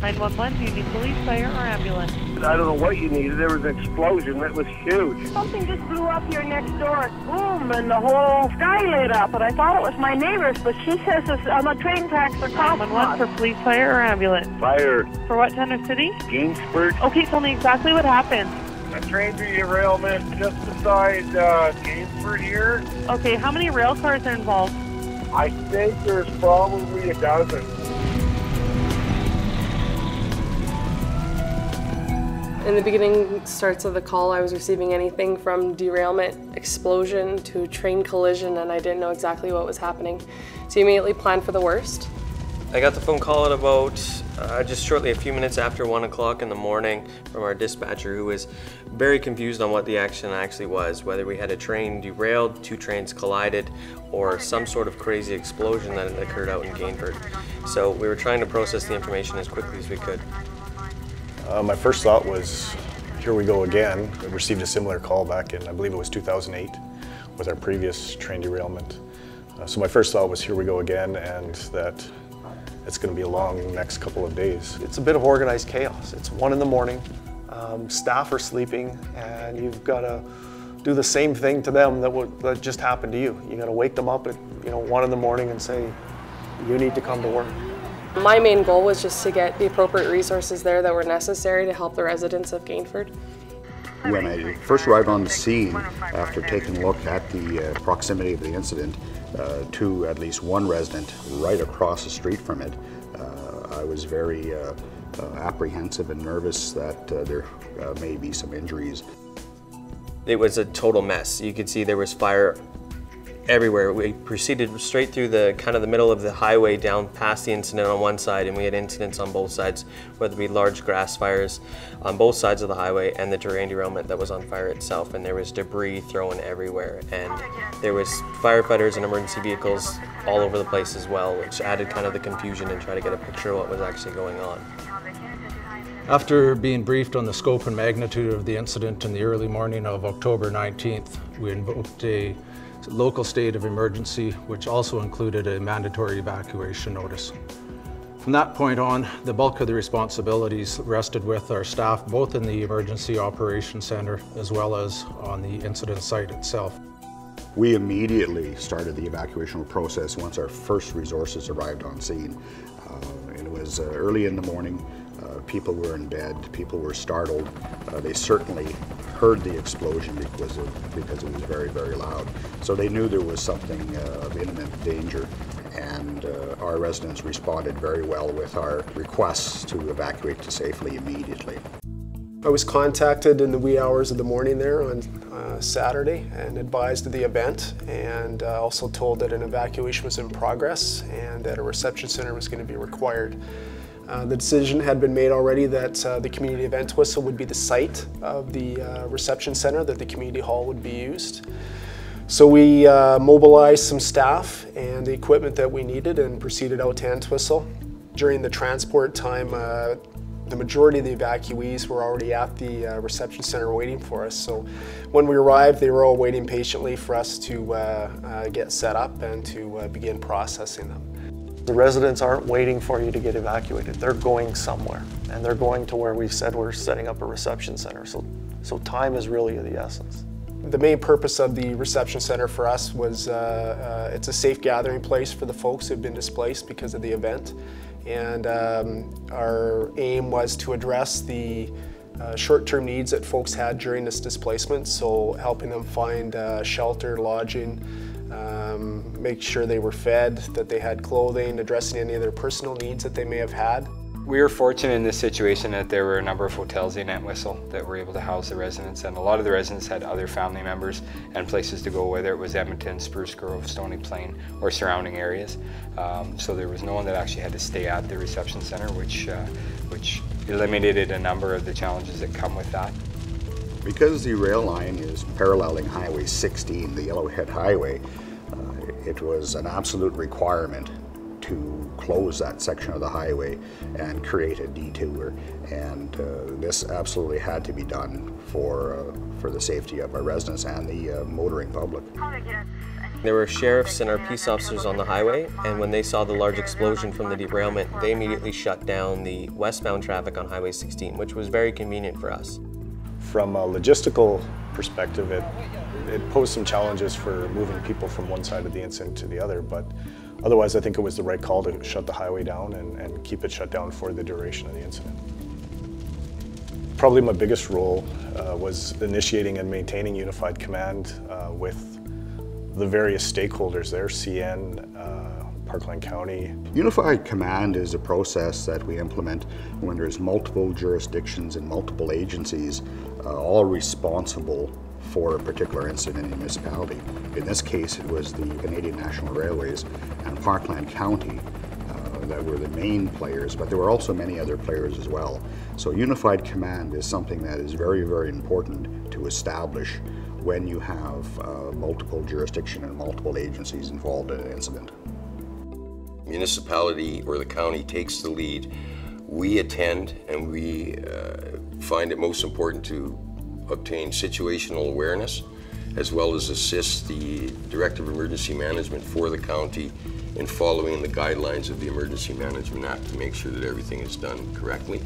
911, do you need police, fire, or ambulance? I don't know what you needed. There was an explosion that was huge. Something just blew up here next door. Boom, and the whole sky lit up. And I thought it was my neighbors, but she says it's on the train tracks for cops. 911 for police, fire, or ambulance? Fire. For what town or city? Gainford. Okay, tell me exactly what happened. A train derailment just beside Gainford here. Okay, how many rail cars are involved? I think there's probably a dozen. In the beginning starts of the call, I was receiving anything from derailment, explosion, to train collision, and I didn't know exactly what was happening. So you immediately planned for the worst. I got the phone call at about just shortly a few minutes after 1 o'clock in the morning from our dispatcher, who was very confused on what the action actually was, whether we had a train derailed, 2 trains collided, or some sort of crazy explosion that had occurred out in Gainford. So we were trying to process the information as quickly as we could. My first thought was, here we go again. I received a similar call back in, I believe it was 2008, with our previous train derailment. So my first thought was, here we go again, and that it's going to be a long next couple of days. It's a bit of organized chaos. It's 1 in the morning, staff are sleeping, and you've got to do the same thing to them that just happened to you. You got to wake them up at 1 in the morning and say, you need to come to work. My main goal was just to get the appropriate resources there that were necessary to help the residents of Gainford. When I first arrived on the scene, after taking a look at the proximity of the incident to at least one resident right across the street from it, I was very apprehensive and nervous that there may be some injuries. It was a total mess. You could see there was fire everywhere. We proceeded straight through the middle of the highway down past the incident on one side, and we had incidents on both sides, whether it be large grass fires on both sides of the highway and the terrain derailment that was on fire itself, and there was debris thrown everywhere, and there was firefighters and emergency vehicles all over the place as well, which added the confusion and try to get a picture of what was actually going on. After being briefed on the scope and magnitude of the incident in the early morning of October 19th, we invoked a local state of emergency, which also included a mandatory evacuation notice. From that point on, the bulk of the responsibilities rested with our staff, both in the Emergency Operations Center as well as on the incident site itself. We immediately started the evacuation process once our first resources arrived on scene. It was early in the morning. People were in bed, people were startled. They certainly heard the explosion because it was very, very loud. So they knew there was something of imminent danger, and our residents responded very well with our requests to evacuate safely immediately. I was contacted in the wee hours of the morning there on Saturday and advised of the event, and also told that an evacuation was in progress and that a reception center was going to be required. The decision had been made already that the community event whistle would be the site of the reception center, that the community hall would be used. So we mobilized some staff and the equipment that we needed and proceeded out to Entwistle. During the transport time, the majority of the evacuees were already at the reception center waiting for us. So when we arrived, they were all waiting patiently for us to get set up and to begin processing them. The residents aren't waiting for you to get evacuated. They're going somewhere, and they're going to where we said we're setting up a reception center. So time is really of the essence. The main purpose of the reception center for us was it's a safe gathering place for the folks who've been displaced because of the event. And our aim was to address the short-term needs that folks had during this displacement, so helping them find shelter, lodging, make sure they were fed, that they had clothing, addressing any of their personal needs that they may have had. We were fortunate in this situation that there were a number of hotels in Entwistle that were able to house the residents, and a lot of the residents had other family members and places to go, whether it was Edmonton, Spruce Grove, Stony Plain, or surrounding areas. So there was no one that actually had to stay at the reception center, which eliminated a number of the challenges that come with that. Because the rail line is paralleling Highway 16, the Yellowhead Highway, it was an absolute requirement to close that section of the highway and create a detour, and this absolutely had to be done for the safety of our residents and the motoring public. There were sheriffs and our peace officers on the highway, and when they saw the large explosion from the derailment, they immediately shut down the westbound traffic on Highway 16, which was very convenient for us. From a logistical perspective, it posed some challenges for moving people from one side of the incident to the other, but otherwise I think it was the right call to shut the highway down and keep it shut down for the duration of the incident. Probably my biggest role was initiating and maintaining unified command with the various stakeholders there, CN, Parkland County. Unified command is a process that we implement when there's multiple jurisdictions and multiple agencies all responsible for a particular incident in a municipality. In this case, it was the Canadian National Railways and Parkland County that were the main players, but there were also many other players as well. So unified command is something that is very, very important to establish when you have multiple jurisdiction and multiple agencies involved in an incident. Municipality or the county takes the lead. We attend and we find it most important to obtain situational awareness, as well as assist the Director of Emergency Management for the county in following the guidelines of the Emergency Management Act to make sure that everything is done correctly.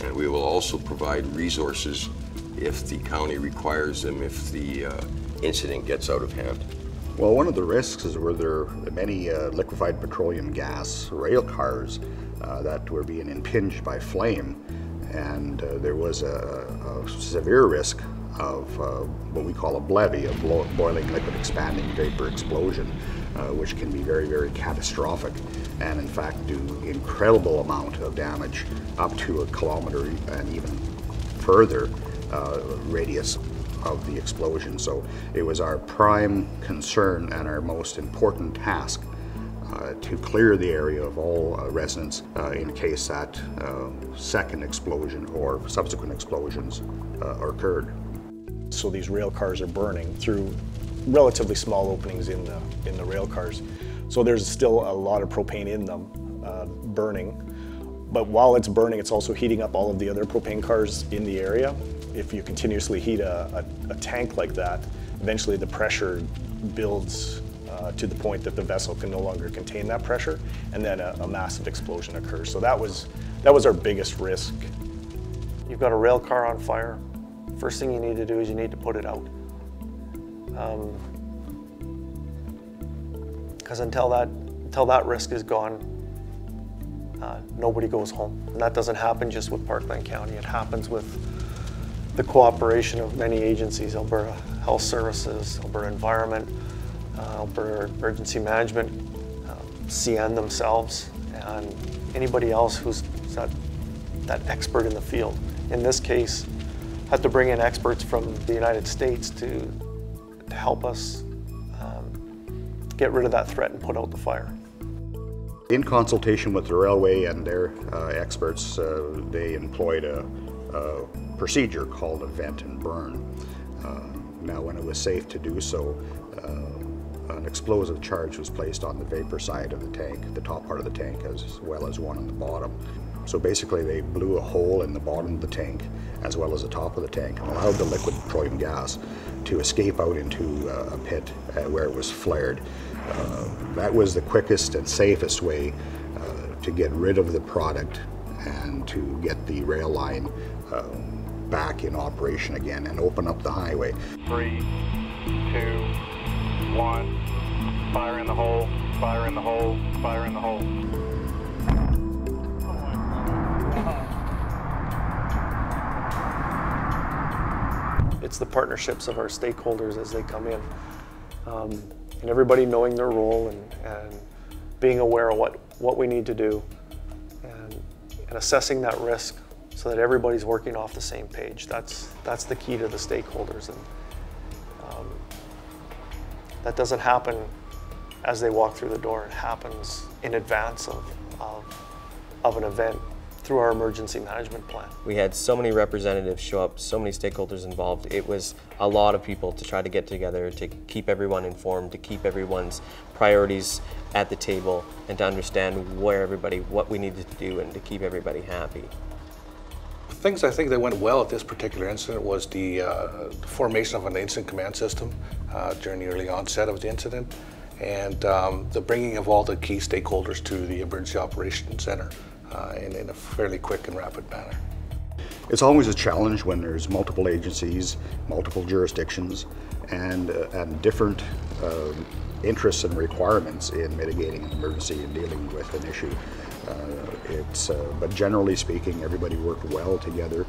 And we will also provide resources if the county requires them, if the incident gets out of hand. Well, one of the risks is were there many liquefied petroleum gas rail cars that were being impinged by flame, and there was a severe risk of what we call a BLEVE, a boiling liquid expanding vapor explosion, which can be very, very catastrophic and in fact do incredible amount of damage up to a kilometer and even further radius of the explosion. So it was our prime concern and our most important task to clear the area of all residents in case that second explosion or subsequent explosions occurred. So these rail cars are burning through relatively small openings in the rail cars. So there's still a lot of propane in them burning. But while it's burning, it's also heating up all of the other propane cars in the area. If you continuously heat a tank like that, eventually the pressure builds to the point that the vessel can no longer contain that pressure, and then a massive explosion occurs. So that was our biggest risk. You've got a rail car on fire. First thing you need to do is you need to put it out. Because until that risk is gone, nobody goes home. And that doesn't happen just with Parkland County. It happens with the cooperation of many agencies: Alberta Health Services, Alberta Environment, Alberta Emergency Management, CN themselves, and anybody else who's that expert in the field. In this case, had to bring in experts from the United States to help us get rid of that threat and put out the fire. In consultation with the railway and their experts, they employed a procedure called a vent and burn. Now, when it was safe to do so, an explosive charge was placed on the vapor side of the tank, the top part of the tank, as well as one on the bottom. So basically they blew a hole in the bottom of the tank as well as the top of the tank and allowed the liquid petroleum gas to escape out into a pit where it was flared. That was the quickest and safest way to get rid of the product and to get the rail line back in operation again and open up the highway. 3, 2, 1, fire in the hole, fire in the hole, fire in the hole. It's the partnerships of our stakeholders as they come in. And everybody knowing their role and being aware of what we need to do and assessing that risk so that everybody's working off the same page. That's the key to the stakeholders. And that doesn't happen as they walk through the door. It happens in advance of an event through our emergency management plan. We had so many representatives show up, so many stakeholders involved. It was a lot of people to try to get together, to keep everyone informed, to keep everyone's priorities at the table, and to understand what we needed to do and to keep everybody happy. Things I think that went well at this particular incident was the formation of an incident command system during the early onset of the incident, and the bringing of all the key stakeholders to the Emergency Operations Center in a fairly quick and rapid manner. It's always a challenge when there's multiple agencies, multiple jurisdictions, and different interests and requirements in mitigating an emergency and dealing with an issue. But generally speaking, everybody worked well together.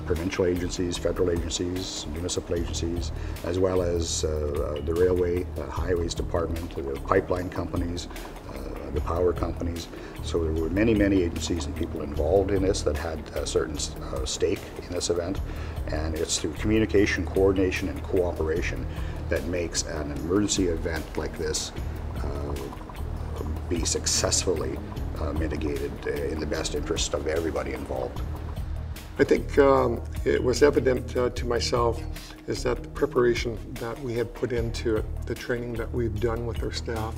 Provincial agencies, federal agencies, municipal agencies, as well as the railway, highways department, the pipeline companies, the power companies. So there were many, many agencies and people involved in this that had a certain stake in this event. And it's through communication, coordination, and cooperation that makes an emergency event like this be successfully mitigated in the best interest of everybody involved. I think it was evident to myself is that the preparation that we had put into it, the training that we've done with our staff,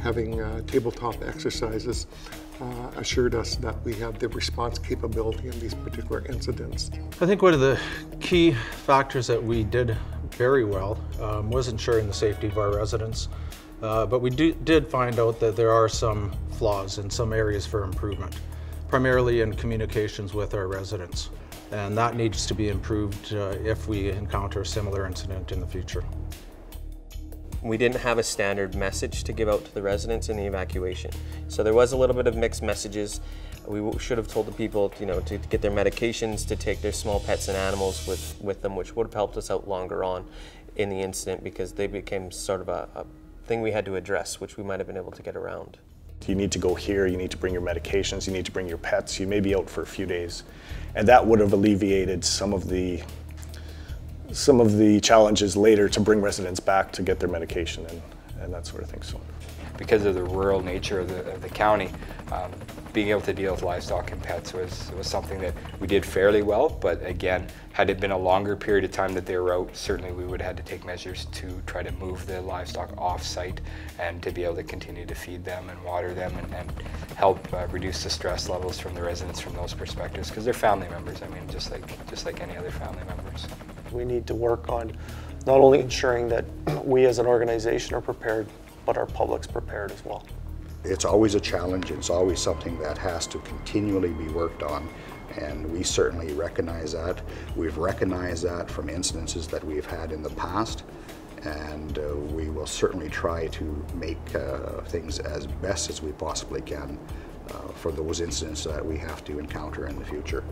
having tabletop exercises, assured us that we have the response capability in these particular incidents. I think one of the key factors that we did very well was ensuring the safety of our residents. But we did find out that there are some flaws in some areas for improvement, primarily in communications with our residents. And that needs to be improved if we encounter a similar incident in the future. We didn't have a standard message to give out to the residents in the evacuation. So there was a little bit of mixed messages. We should have told the people, to get their medications, to take their small pets and animals with them, which would have helped us out longer on in the incident, because they became sort of a thing we had to address, which we might have been able to get around. You need to go here, you need to bring your medications, you need to bring your pets, you may be out for a few days. And that would have alleviated some of the challenges later to bring residents back to get their medication and that sort of thing. So, because of the rural nature of the county, being able to deal with livestock and pets was something that we did fairly well, but again, had it been a longer period of time that they were out, certainly we would have had to take measures to try to move the livestock off-site and to be able to continue to feed them and water them and help reduce the stress levels from the residents from those perspectives, because they're family members, I mean, just like any other family members. We need to work on not only ensuring that we as an organization are prepared, but our public's prepared as well. It's always a challenge. It's always something that has to continually be worked on, and we certainly recognize that. We've recognized that from incidences that we've had in the past, and we will certainly try to make things as best as we possibly can for those incidents that we have to encounter in the future.